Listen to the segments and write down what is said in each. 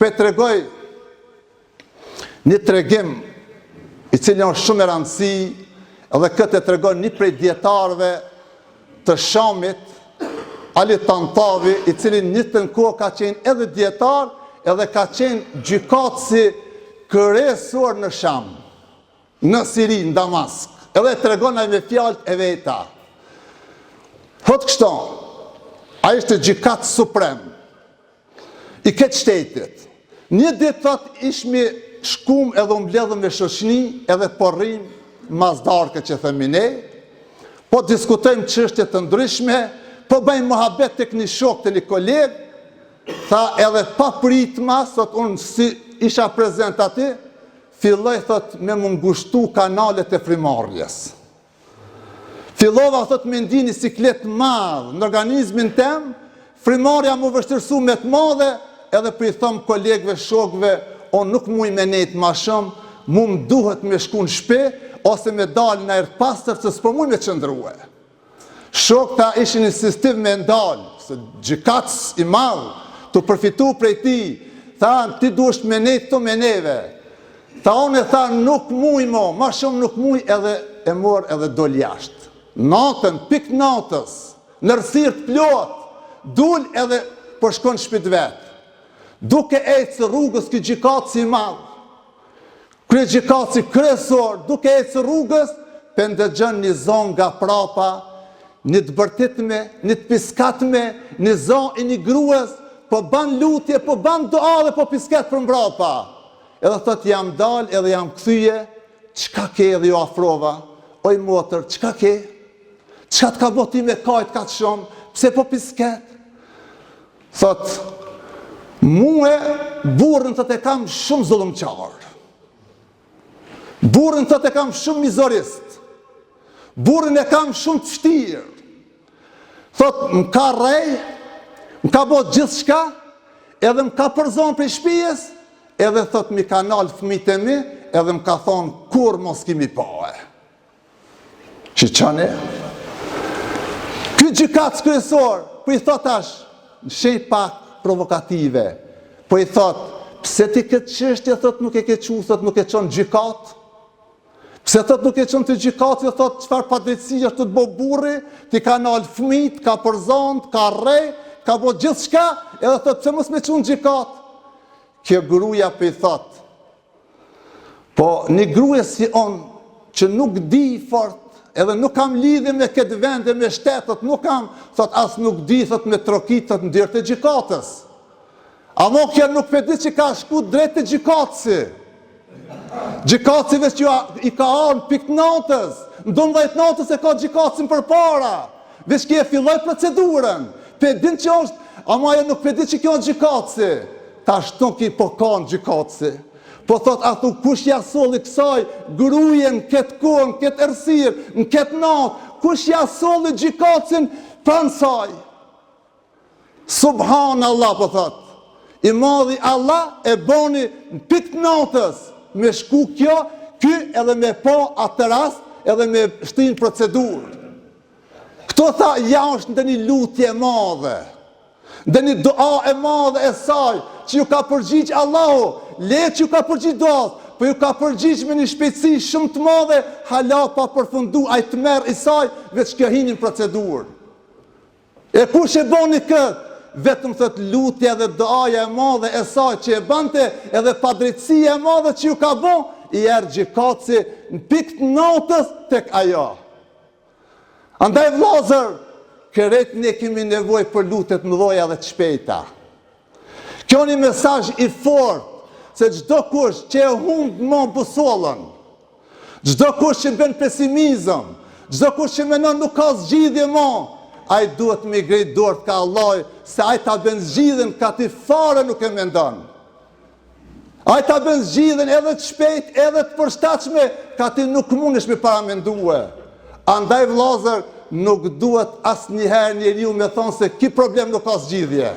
për të regoj një tregim i cili është shumë e rëndësi, edhe këtë e tregon një prej dietarëve të Shamit, Ali Tantavi, i cili një të në kohë ka qenë edhe dietar, edhe ka qenë gjykatësi kryesor në Sham, në Siri, në Damask, edhe tregon ai me fjalët e veta. Thotë kështu, ai ishte gjykat suprem i këtë shtetit. Një ditë thotë ishmi shkum edhe mbledhëm me shoqni, edhe porrim mazdarke që themi ne, po diskutojmë çështje të ndryshme, po bëjmë mohabet tek një shok të një koleg, tha edhe pa pritma, thot unë si isha prezent aty, filloj thot me më ngushtu kanalet e frimarrjes. Fillova thot me ndi një siklet madh në organizmin tem, frimarrja më vështirësu me të madhe, edhe për i thom kolegëve, shokëve, unë nuk muj me nejtë ma shumë, mu më duhet me shku në shpe, ose me dalë në erë pastër, se s'po muj me qëndruhe. Shok ta ishin insistiv me ndalë, se gjykatës i madhë, të përfitu prej ti, tha, ti duhet me nejtë të me neve. Tha, unë e tha, nuk muj mo, ma shumë nuk muj, edhe e morë edhe dol jashtë. Natën, pik natës, nërësirë të plot, dul edhe për shkon shpit vetë. Duke ecë rrugës këtë gjykatës i madhë, këtë gjykatës i kryesor, duke ecë rrugës, për ndëgjën një zonë nga prapa, një të bërtitme, një të piskatme, një zonë i një gruës, po ban lutje, po ban doa dhe po piskat për mbrapa. Edhe thot jam dal, edhe jam këthyje, qka ke edhe jo afrova? Oj motër, qka ke? Qka të ka boti me kajt ka të shumë? Pse po piskat? Thot, muë, burën të te kam shumë zullumqarë. Burën të te kam shumë mizorist. Burën e kam shumë të fështirë. Thot, më ka rej, më ka bot gjithë shka, edhe më ka përzon për shpijes, edhe thot, mi ka nalë fëmijët e mi, edhe më ka thonë, kur mos kimi pae. Që qane? Këtë gjykatës kryesor, për i thot ash, në shej pak provokative, për i thot, pse ti këtë qështje, thot, nuk e ke qu, thot, nuk e qonë gjykatë, pse thot nuk e qënë të gjykatë, thot qëfar padrejtësi është të të bo burri, ti ka nalë fëmijët, ka përzont, ka rej, ka bo gjithë shka, edhe thot pse mos me qunë gjykatë. Kjo gruja për i thot, po një gruja si on, që nuk di fort, edhe nuk kam lidhje me këtë vende, me shtetët, nuk kam, thot as nuk di, thot me trokit, thot në dyrë të gjykatës. Amo kjo nuk përdi që ka shku drejt të gjykatësi. Gjykatësive që i ka arnë pik natës, në 12 natës e ka gjykatësin për para, veç kje filloj procedurën, pedin që është, ama e nuk pedin që kjo është gjykatësi, ta shton ki po ka në gjykatësi, po thot a thu kush jasoli kësaj, grujen, këtë kohën, këtë ersir, në këtë natë, kush jasoli gjykatësin pranë saj. Subhanallah, po thot, i madhi Allah e boni në pik natës, me shku kjo, ky edhe me po atë rast, edhe me shtin procedurë. Këto tha, ja është në një lutje madhe, në një dua e madhe e saj, që ju ka përgjigj Allahu, le që ju ka përgjigj doas, po ju ka përgjigj me një shpejtësi shumë të madhe, hala pa përfundu, a i të merë i saj, veç kjo hinin procedurë. E kush e boni këtë? Vetëm thët lutja dhe doaja e madhe e saj që e bante, edhe padrejtësia e madhe që ju ka bo, i erë gjykatësi në pikë të natës tek ajo. Andaj vllazër, kërret ne kemi nevojë për lutjet mëdha dhe të shpejta. Kjo një mesazh i fortë, se çdo kush që e humb më busollën, çdo kush që bën pesimizëm, çdo kush që mendon nuk ka zgjidhje më, ai duhet me grejt dorët ka Allah, se ai ta bën zgjidhjen ka ti fare nuk e mendon. Ai ta bën zgjidhjen edhe të shpejt, edhe të përshtatshme, ka ti nuk mundesh me paramendue. Andaj vllazër, nuk duhet asnjëherë njeriu me thonë se ky problem nuk ka zgjidhje.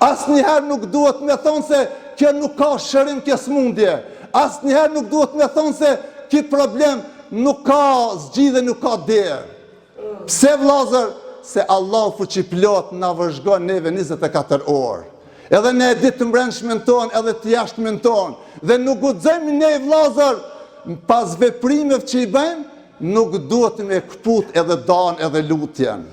Asnjëherë nuk duhet me thonë se kjo nuk ka shërim, kjo smundje. Asnjëherë nuk duhet me thonë se ky problem nuk ka zgjidhje, nuk ka derë. Pse vllazër? Se Allah fuqiplot na vëzhgon neve 24 orë. Edhe ne ditë të mbrëmshmen tonë, edhe të jashtmen tonë. Dhe nuk guxojmë ne vëllezër pas veprimeve që i bëjmë, nuk duhet me kput edhe danë edhe lutjen.